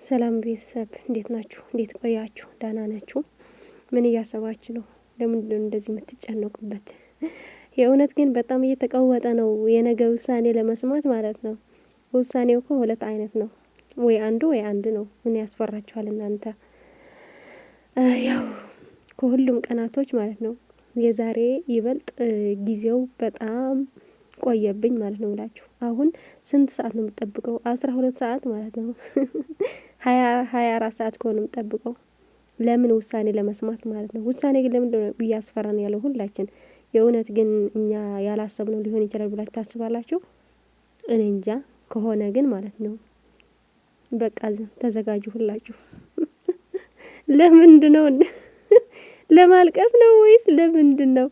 ሰላም ቤተሰብ እንዴት ናችሁ? እንዴት ቆያችሁ? ደህና ናችሁ? ምን እያሰባችሁ ነው? ለምንድን ነው እንደዚህ የምትጨነቁበት? የእውነት ግን በጣም እየተቀወጠ ነው የነገ ውሳኔ ለመስማት ማለት ነው። ውሳኔው እኮ ሁለት አይነት ነው። ወይ አንዱ ነው። ምን ያስፈራችኋል እናንተ? ያው ከሁሉም ቀናቶች ማለት ነው የዛሬ ይበልጥ ጊዜው በጣም ቆየብኝ ማለት ነው ብላችሁ። አሁን ስንት ሰዓት ነው የምጠብቀው? 12 ሰዓት ማለት ነው። 24 ሰዓት ከሆነ የምጠብቀው ለምን ውሳኔ ለመስማት ማለት ነው። ውሳኔ ግን ለምንድን ነው እያስፈራን ያለው ሁላችን? የእውነት ግን እኛ ያላሰብነው ሊሆን ይችላል ብላችሁ ታስባላችሁ? እኔ እንጃ። ከሆነ ግን ማለት ነው በቃ ተዘጋጁ ሁላችሁ። ለምንድን ነው ለማልቀስ ነው ወይስ ለምንድን ነው?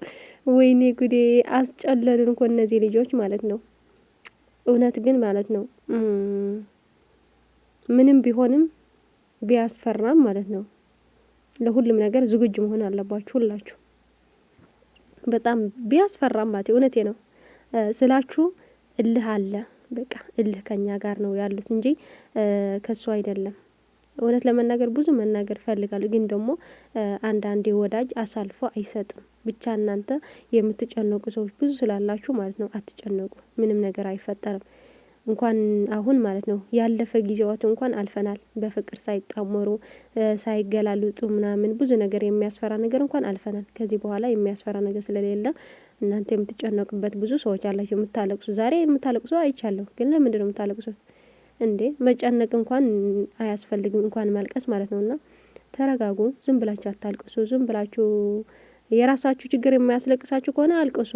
ወይኔ ጉዴ አስጨለሉን እኮ እነዚህ ልጆች ማለት ነው። እውነት ግን ማለት ነው ምንም ቢሆንም ቢያስፈራም ማለት ነው ለሁሉም ነገር ዝግጁ መሆን አለባችሁ ሁላችሁ። በጣም ቢያስፈራም ማለት እውነቴ ነው ስላችሁ እልህ አለ። በቃ እልህ ከኛ ጋር ነው ያሉት እንጂ ከሱ አይደለም። እውነት ለመናገር ብዙ መናገር ፈልጋለሁ፣ ግን ደግሞ አንዳንዴ ወዳጅ አሳልፎ አይሰጥም። ብቻ እናንተ የምትጨነቁ ሰዎች ብዙ ስላላችሁ ማለት ነው አትጨነቁ። ምንም ነገር አይፈጠርም። እንኳን አሁን ማለት ነው ያለፈ ጊዜያት እንኳን አልፈናል። በፍቅር ሳይጣመሩ ሳይገላልጡ ምናምን ብዙ ነገር የሚያስፈራ ነገር እንኳን አልፈናል። ከዚህ በኋላ የሚያስፈራ ነገር ስለሌለ እናንተ የምትጨነቁበት ብዙ ሰዎች አላችሁ የምታለቅሱ። ዛሬ የምታለቅሱ አይቻለሁ፣ ግን ለምንድን ነው የምታለቅሱት እንዴ? መጨነቅ እንኳን አያስፈልግም፣ እንኳን ማልቀስ ማለት ነውና ተረጋጉ። ዝም ብላችሁ አታልቅሱ። ዝም ብላችሁ የራሳችሁ ችግር የሚያስለቅሳችሁ ከሆነ አልቅሱ።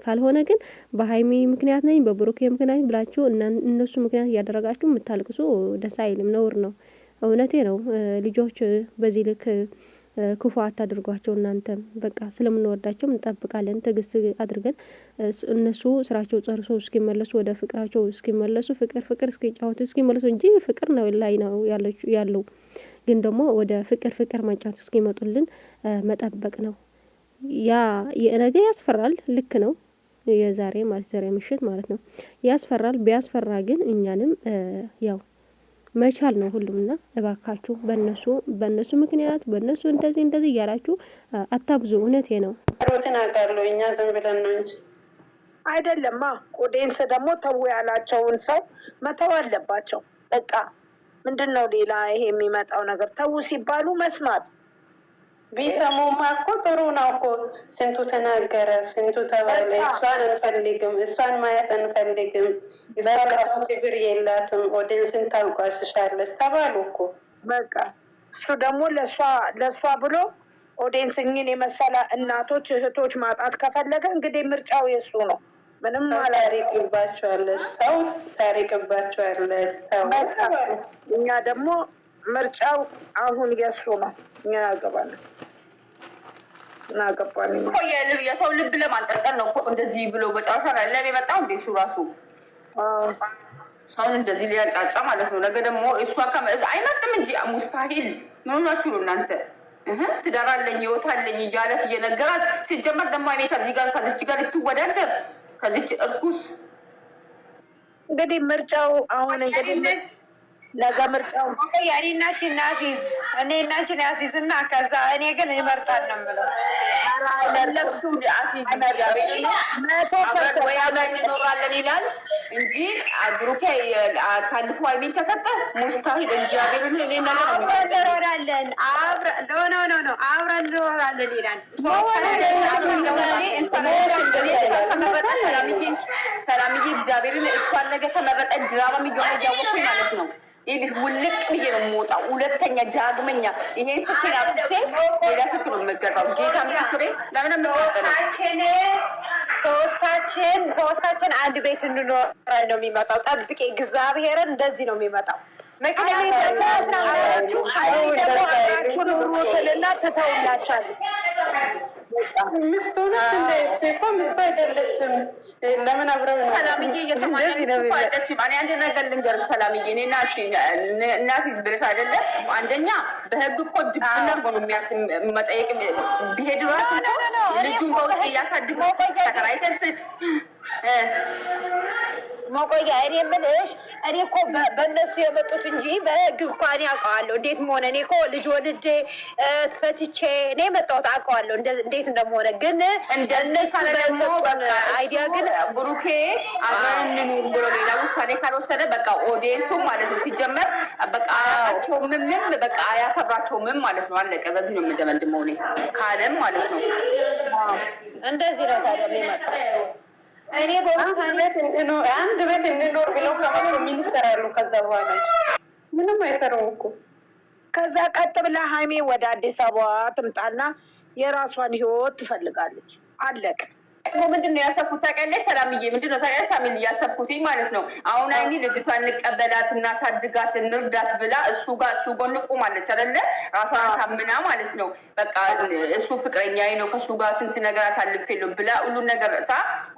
ካልሆነ ግን በሀይሚ ምክንያት ነኝ በብሩኬ ምክንያት ብላችሁ እነሱ ምክንያት እያደረጋችሁ የምታልቅሱ ደስ አይልም፣ ነውር ነው። እውነቴ ነው። ልጆች በዚህ ልክ ክፉ አታድርጓቸው። እናንተም በቃ ስለምንወዳቸው እንጠብቃለን፣ ትዕግስት አድርገን እነሱ ስራቸው ጨርሶ እስኪመለሱ ወደ ፍቅራቸው እስኪመለሱ ፍቅር እስኪጫወቱ እስኪመለሱ እንጂ ፍቅር ነው ላይ ነው ያለው። ግን ደግሞ ወደ ፍቅር መጫወት እስኪመጡልን መጠበቅ ነው። ያ የነገ ያስፈራል። ልክ ነው። የዛሬ ማለት ዛሬ ምሽት ማለት ነው ያስፈራል። ቢያስፈራ ግን እኛንም ያው መቻል ነው ሁሉምና እባካችሁ በእነሱ ምክንያት በእነሱ እንደዚህ እያላችሁ አታብዙ። እውነቴ ነው። ሮትን አውቃለሁ። እኛ ዝም ብለን ነው እንጂ አይደለማ። ኦዲየንስ ደግሞ ተው ያላቸውን ሰው መተው አለባቸው። በቃ ምንድን ነው ሌላ ይሄ የሚመጣው ነገር? ተው ሲባሉ መስማት። ቢሰሙማ እኮ ጥሩ ነው እኮ። ስንቱ ተናገረ፣ ስንቱ ተባለ። እሷን አንፈልግም፣ እሷን ማየት አንፈልግም፣ እሷ ክብር የላትም፣ ኦዲየንስን ታንቋሽሻለች ተባሉ እኮ። በቃ እሱ ደግሞ ለእሷ ብሎ ኦዲየንስኝን የመሰለ እናቶች እህቶች ማጣት ከፈለገ እንግዲህ ምርጫው የሱ ነው። ምንም ታሪቅባቸዋለች፣ ሰው ታሪቅባቸዋለች። እኛ ደግሞ ምርጫው አሁን የሱ ነው። እኛ ያገባለን እናገባን የሰው ልብ ለማንጠልጠል ነው እንደዚህ ብሎ በጨረሻ ላይ ለሚመጣው እንደ እሱ ራሱ ሰውን እንደዚህ ሊያጫጫ ማለት ነው። ነገ ደግሞ እሷ አይመጥም እንጂ ሙስታሂል። ምን ሆናችሁ ነው እናንተ? ትዳር አለኝ ህይወት አለኝ እያለት እየነገራት ሲጀመር ደግሞ እኔ ከዚች ጋር ልትወዳደር ከዚች እርኩስ እንግዲህ ምርጫው አሁን እንግዲህ ነገ ምርጫው እኔናችን ናሲዝ እኔናችን ያሲዝ እና ከዛ እኔ ግን ይመርጣል ነው የምለው። ለለብሱ አሲዝ ይኖራለን ይላል እንጂ ብሩኬ አሳልፎ አይሚን ከሰጠ ሙስታሂል እግዚአብሔርን እኔ ነገር እንኖራለን አብረን እንኖራለን ይላል። ሰላምዬ እግዚአብሔርን እሷን ነገ ተመረጠ ድራማ እየሆነ እያወቅኩኝ ማለት ነው። ይህ ውልቅ ብዬ ነው የምወጣው። ሁለተኛ ዳግመኛ ይሄ ስልክ አጥቼ ሌላ ስልክ ነው የምገዛው። ጌታ ምስክሬ። ለምን ሶስታችን አንድ ቤት እንኖራለን ነው የሚመጣው። ጠብቄ እግዚአብሔርን እንደዚህ ነው የሚመጣው። ምክንያቱም ሩትልና ትተውላቻል። ሚስቱ ነች እንደ እኮ ሚስቱ አይደለችም። ለምን አብረው ሰላምዬ እየተማለች እኔ አንድ ነገር ልንገርሽ ሰላምዬ፣ እኔ እናሲዝ ብለሽ አይደለ? አንደኛ በህግ እኮ ድብና ነው መጠየቅ ቢሄድ ራሱ ልጁን በውጭ እያሳድግ ተከራይተህ ስጥ መቆያ እኔ የምልሽ እኔ እኮ በእነሱ የመጡት እንጂ በህግ እንኳን ያውቀዋለሁ እንዴት መሆነ። እኔ እኮ ልጅ ወልጄ ፈትቼ እኔ የመጣሁት አውቀዋለሁ እንዴት እንደመሆነ። ግን እንደነሱ በሰጡን አይዲያ ግን ብሩኬ አብረን እንኑር ብሎ ሌላ ውሳኔ ካልወሰደ በቃ ኦዲየንሱ ማለት ነው ሲጀመር በቃ አያውቃቸውም ምንም በቃ አያከብራቸውም ማለት ነው። አለቀ። በዚህ ነው የምንደመድመው እኔ ካለም ማለት ነው። እንደዚህ ነው ታዲያ የሚመጣው። እኔ አንድ ቤት እንኖር ብለው ከሆነ ምን ይሰራሉ? ከዛ በኋላ ምንም አይሰሩም እኮ። ከዛ ቀጥ ብላ ሀይሜ ወደ አዲስ አበባ ትምጣና የራሷን ህይወት ትፈልጋለች። አለቀ። ምንድን ነው ያሰብኩት ታውቂያለሽ? ሰላምዬ ምንድን ነው ታውቂያለሽ? ሳሚል እያሰብኩት ማለት ነው አሁን አይኒ ልጅቷን እንቀበላት እናሳድጋት እንርዳት ብላ እሱ ጎን ቁማለች አይደለ? ራሷን አሳምና ማለት ነው በቃ እሱ ፍቅረኛዬ ነው ከእሱ ጋር ስንት ነገር አሳልፌለሁ ብላ ሁሉን ነገር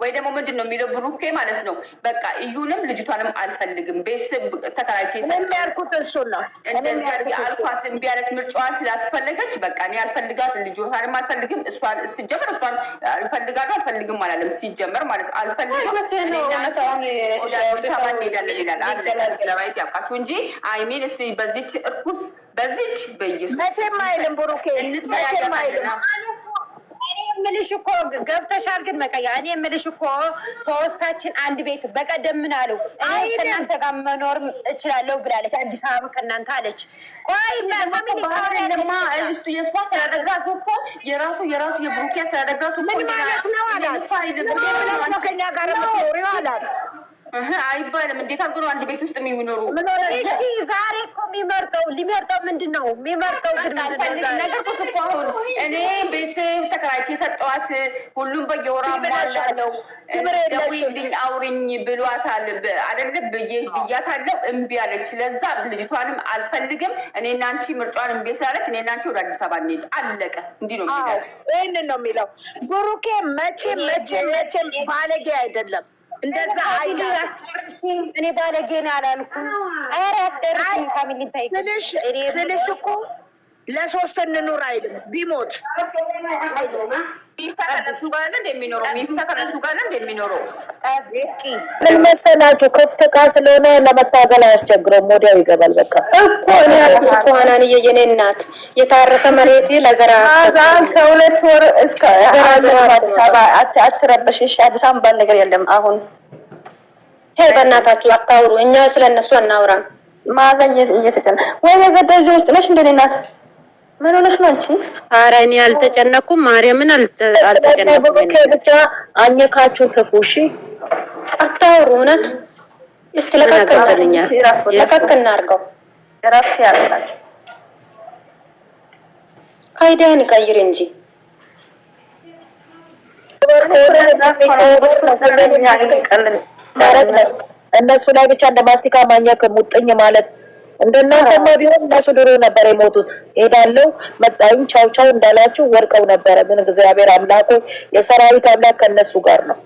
ወይ ደግሞ ምንድን ነው የሚለው ብሩኬ ማለት ነው በቃ እዩንም ልጅቷንም አልፈልግም ቤተሰብ ተከራይቼ ያልኩት እሱ ነው። እንደዚህ አድርጌ አልኳት። እምቢ አለች። ምርጫዋን ስላስፈለገች በቃ እኔ አልፈልጋት ልጅቷንም አልፈልግም እሷን ስጀምር እሷን አልፈልጋለሁ አልፈልግም አላለም ሲጀመር ማለት ነው። አልፈልግም ወደ አዲስ አበባ እንሄዳለን ይላል። ለማየት ያብቃችሁ እንጂ አይሚን እሱ በዚች እርኩስ በዚች በኢየሱስ መቼም አይልም ብሩኬ መቼም አይልም። እኔ የምልሽ እኮ ገብተሻል። ግን መቀያ እኔ የምልሽ እኮ ሶስታችን አንድ ቤት በቀደም ምን አሉ እኔ ከእናንተ ጋር መኖር እችላለሁ ብላለች። አዲስ አበባ ከእናንተ አለች። ቆይ ለማ እሱ የእሷ ስላደጋሱ እኮ የራሱ የብሩኬ ስላደጋሱ ምን ማለት ነው አላት። ከኛ ጋር ኖሪው አላት አይባልም። እንዴት አድርጎ ነው አንድ ቤት ውስጥ የሚኖሩ? እሺ ዛሬ እኮ ሊመርጠው ምንድን ነው የሚመርጠው? ግን ነገር እኮ አሁን እኔ ቤት ተከራይቼ ሰጠዋት። ሁሉም በየወራ ማሻለው ደውይልኝ አውሪኝ ብሏታል አይደለ ብያታለሁ። እምቢ አለች። ለዛ ልጅቷንም አልፈልግም እኔና አንቺ ምርጫዋን እምቢ ስላለች እኔና አንቺ ወደ አዲስ አበባ እንሄድ አለቀ። እንዲህ ነው የሚለው። ይህንን ነው የሚለው ብሩኬ። መቼም ባለጌ አይደለም። እንደዛ እኔ ባለጌ ነው አላልኩም። ኧረ አስጨርሽኝ ካሚል ታይ ስልሽ እኮ ለሶስት እንኑር አይልም። ቢሞት ምን መሰላችሁ ክፍት ዕቃ ስለሆነ ለመታገል አያስቸግረውም። ወዲያው ይገባል። በቃ እኮ እኔ ያልኩት ዋናን የኔ እናት የታረሰ መሬት ለዘራ አዛን ከሁለት ወር እስከ አዲስ አበባ አትረበሽ። እሺ አዲስ አበባ ባል ነገር የለም አሁን። ሄይ በእናታችሁ አታውሩ። እኛ ስለነሱ አናውራም። ማዘኝ እየተጨነ ወይ የዘደዚህ ውስጥ ነሽ እንደኔ እናት ምን ሆነሽ ነው አንቺ? ኧረ እኔ አልተጨነኩም። ማርያምን አልተጨነኩም። ብቻ አኘካችሁ ክፉ። እሺ አታውሩ። እውነት እስቲ ለቀቅ እናድርገው። እረፍት ያርጋችሁ። አይዲያን ቀይር እንጂ እነሱ ላይ ብቻ እንደ ማስቲካ ማኘክ ሙጥኝ ማለት እንደናንተማ ቢሆን እነሱ ድሮ ነበር የሞቱት። ሄዳለሁ መጣኝ ቻው ቻው እንዳላችሁ ወርቀው ነበረ። ግን እግዚአብሔር አምላክ የሰራዊት አምላክ ከነሱ ጋር ነው።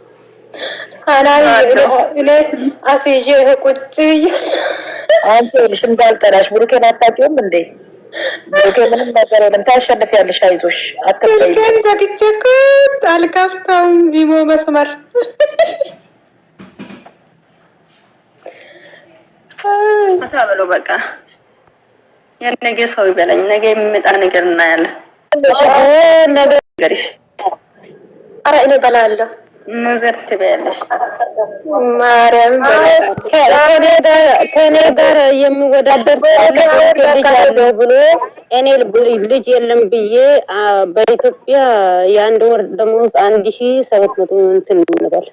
ካናይ እኔ አስይዤ ቁጭ አንተ ልሽ እንዳልጠላሽ ብሩኬን አታውቂውም እንዴ? ብሩኬ ምንም ነገር የለም። ታሸንፊያለሽ። አይዞሽ አትበይ። ዘግቼ አልከፍተውም ቢሞ መስመር አታበለው በቃ የነገ ሰው ይበለኝ። ነገ የሚመጣ ነገር እናያለን። ነገርሽ ኧረ እኔ በላለሁ ሙዘር ትበያለሽ። ማርያም ከእኔ ጋር የሚወዳደር ልጅ አለው ብሎ እኔ ልጅ የለም ብዬ በኢትዮጵያ የአንድ ወር ደሞዝ 1700 እንትን ነበር።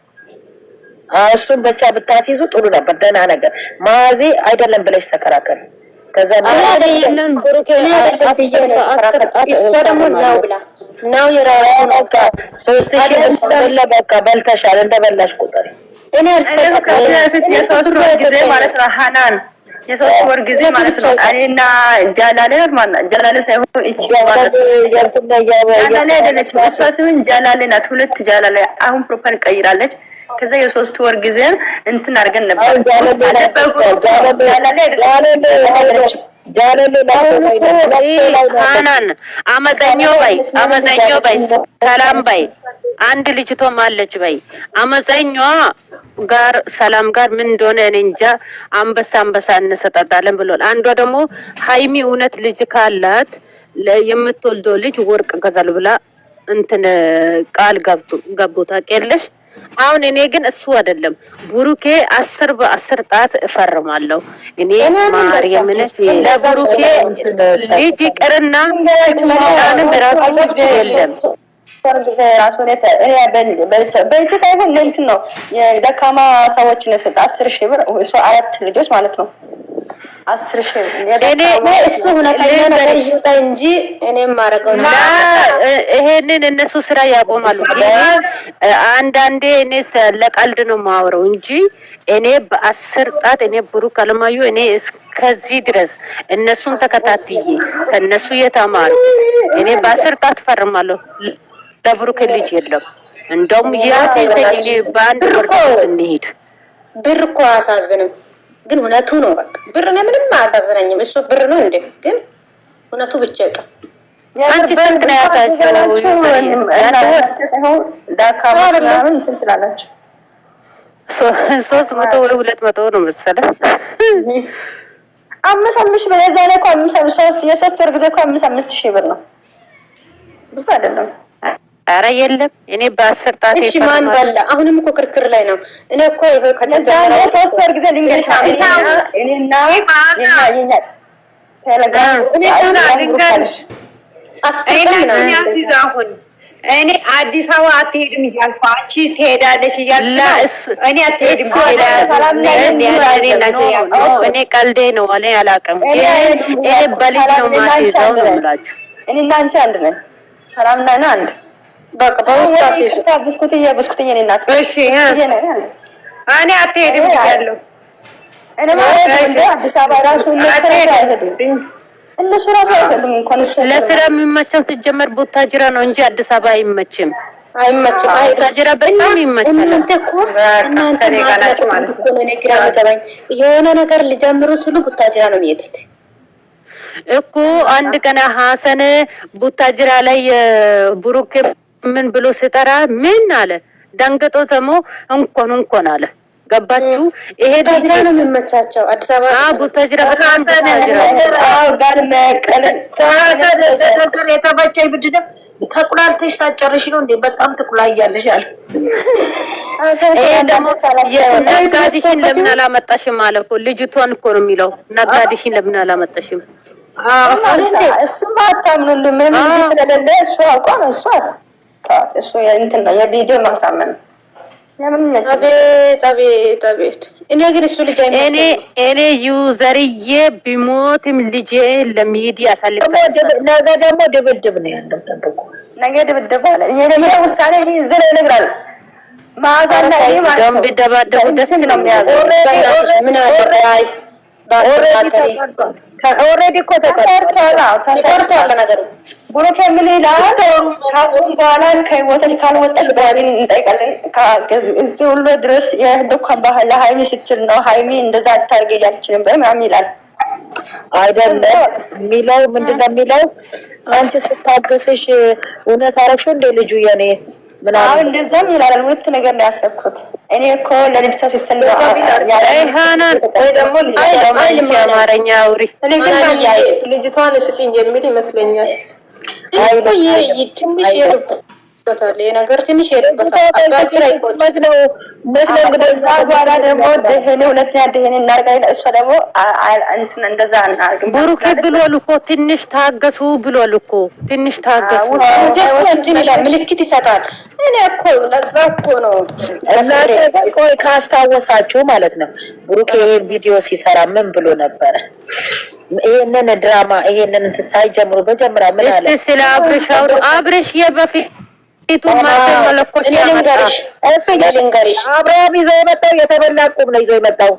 እሱን ብቻ ብታስይዙ ጥሩ ነበር። ደህና ነገር ማዚ አይደለም ብለሽ ተከራከሪ። ከዛ አይደለም ብሩኬ ነው የራሱ በቃ 3000 በላ በቃ በልተሻል። እንደበላሽ ቁጥር እኔ አልፈለኩም። የሶስት ወር ጊዜ ማለት ነው ሐናን የሶስት ወር ጊዜ ማለት ነው። እኔና ጃላሌ ማለት ጃላሌ ሳይሆን እቺ ማለት ጃላሌ አይደለችም። እሷ ስምን ጃላሌ ናት። ሁለት ጃላሌ አሁን ፕሮፋይል ቀይራለች። ከዛ የሶስት ወር ጊዜ እንትን አድርገን ነበር። ሀናን አመፀኛው በይ ሰላም በይ አንድ ልጅቷም አለች በይ አመፀኛዋ ጋር ሰላም ጋር ምን እንደሆነ እኔ እንጃ። አንበሳ እንሰጣጣለን ብሏል። አንዷ ደግሞ ሀይሚ እውነት ልጅ ካላት የምትወልደው ልጅ ወርቅ ገዛል ብላ እንትን ቃል ገቡ ታውቂያለሽ። አሁን እኔ ግን እሱ አይደለም ቡሩኬ 10 በ10 ጣት እፈርማለሁ እኔ ማርያምን ለቡሩኬ ልጅ ይቅርና ማንም ራሱ የለም ራሱ በእጅ ሳይሆን ለእንትን ነው የደካማ ሰዎች ነው የሰጠ 10,000 ብር እሱ 4 ልጆች ማለት ነው 10,000 እኔ እሱ ሁነተኛ ነገር ይውጣ እንጂ እኔም ማረገው ነው። ይሄንን እነሱ ስራ ያቆማሉ። አንዳንዴ እኔ ለቀልድ ነው ማወራው እንጂ እኔ በ10 ጣት እኔ ብሩክ አለማዩ እኔ እስከዚህ ድረስ እነሱን ተከታትዬ ከነሱ የተማሩ እኔ በ10 ጣት ፈርማለሁ። ለብሩክ ልጅ የለም እንደውም ያሴተኝ እኔ በአንድ ወርቅ እንሂድ ብር እኮ አሳዝንም ግን እውነቱ ነው። በቃ ብር ነው ምንም አያሳዝነኝም። እሱ ብር ነው እንዴ ግን እውነቱ ብቻ ይቀር። አንቺ ስንት ነው ያሳዝነው? ሳይሆን ዳካማ ምናምን እንትን ትላላችሁ 300 ወይ 200 ነው መሰለህ 5,000 ብር እዛ ላይ እኮ 5,000 የሶስት ወር ጊዜ እኮ 5,000 ብር ነው ብዙ አይደለም። አረ የለም እኔ በ10 ጣት እሺ ማን ባላ አሁንም እኮ ክርክር ላይ ነው። እኔ እኮ ይሄ ከተዛለ 3 ወር ጊዜ ልንገርሽ እኔና የኛ ቴሌግራም ልንገርሽ እኔ አዲስ አበባ አትሄድም እያልኩ አንቺ ትሄዳለሽ እያልሽ እኔ አትሄድም እኔ ቀልዴ ነው እኔ አላውቅም። እኔ በልጅ ነው ማስይዘው ነው የምላችሁ። እኔና አንቺ አንድ ነን። ሰላምና እኔ አንድ በቃ ብስኩትዬ እኔ እናት እሺ እኔ አትሄድም እያለሁ እኔ ማለት ነው አዲስ አበባ ራሱ እነሱ ራሱ አይደሉም እንኳን እሱ ለስራ የሚመቸው ሲጀመር ቡታጅራ ነው እንጂ አዲስ አበባ አይመችም። ቡታጅራ በጣም ይመቻል። እናንተ ጋላችሁ ማለት ነው። እኔ ግራ ገባኝ። የሆነ ነገር ሊጀምሩ ሲሉ ቡታጅራ ነው የሚሄዱት እኮ። አንድ ቀን ሀሰን ቡታጅራ ላይ ብሩክ ምን ብሎ ሲጠራ ምን አለ ደንገጦ ደግሞ እንኳን አለ። ገባችሁ? ይሄ ቡታጅራ ነው የሚመቻቸው። አዲስ አበባ ቡታጅራ በጣም ጋር መቀለ ከሀሰን ተከረ የተበጨይ ብድደ ተቁላልተሽ ታጨርሽ ነው እንዴ? በጣም ትቁላያለሽ አለ። ይሄ ደግሞ ነጋዴሽን ለምን አላመጣሽም አለ እኮ። ልጅቷን እኮ ነው የሚለው ነጋዴሽን ለምን አላመጣሽም? እሱ ማታምኑ ምን ልጅ ስለሌለ እሱ አውቆ ነው እሱ እንትን ነው የቪዲዮ ማሳመን አቤት እኔ ግን እሱ ልጅ እኔ ዩዘርዬ ቢሞትም ልጄ ለሚዲያ ያሳልፍ። ነገ ደግሞ ድብድብ ነው ያለው። ጠብቁ ነገ ድብድብ አለ። የኔ ውሳኔ ይዘለ ይነግራል። ማዛና ይሄ ማለት ነው ቢደባደቡ ደስ ነው የሚያዘው። ምን አደረጋይ ኦሬዲ እኮ ተሰርቷል ነገሩ። ብሩክ ምን ይላል? ካሁን በኋላ ከህይወትሽ ካልወጣሽ ባሪን እንጠይቃለን። እስቲ ሁሉ ድረስ የህድኳን ባህል ሃይሚ ስትል ነው ሃይሚ እንደዛ አታርጊ ያልችልም በማም ይላል አይደለም ሚለው ምንድነው የሚለው? አንቺ ስታገሰሽ እውነት አረግሽው እንደ ልጁ የኔ ምናምን እንደዛም ይላል። ሁለት ነገር ነው ያሰብኩት እኔ እኮ ለልጅቷ ስትል አይሃናን ወይ ደግሞ አማርኛ አውሪ እኔ ግን ልጅቷን እስኪኝ የሚል ይመስለኛል። አይ ትንሽ ይርበታል ነገር ትንሽ ይርበታል። አባትራ ይቆጥ ነው መስለ እንግዲህ በኋላ ደግሞ ደህኔ ሁለተኛ ደህኔ እናርጋለን። እሷ ደግሞ እንትን እንደዛ እናርግም ብሩክ ብሏል እኮ ትንሽ ታገሱ ብሏል እኮ ትንሽ ታገሱ። እንትን ይላል ምልክት ይሰጣል። እኔ እኮ ለዛ እኮ ነው እናንተ ቆይ ካስታወሳችሁ ማለት ነው ብሩክ ይሄን ቪዲዮ ሲሰራ ምን ብሎ ነበር? ይሄንን ድራማ ይሄንን ሳይጀምሩ በጀምራ ምን አለ? ስለ አብረሽ የበፊት እሱ ይልንገርሽ አብርሃም ይዞ የመጣው የተበላ ቁም ነው ይዞ የመጣው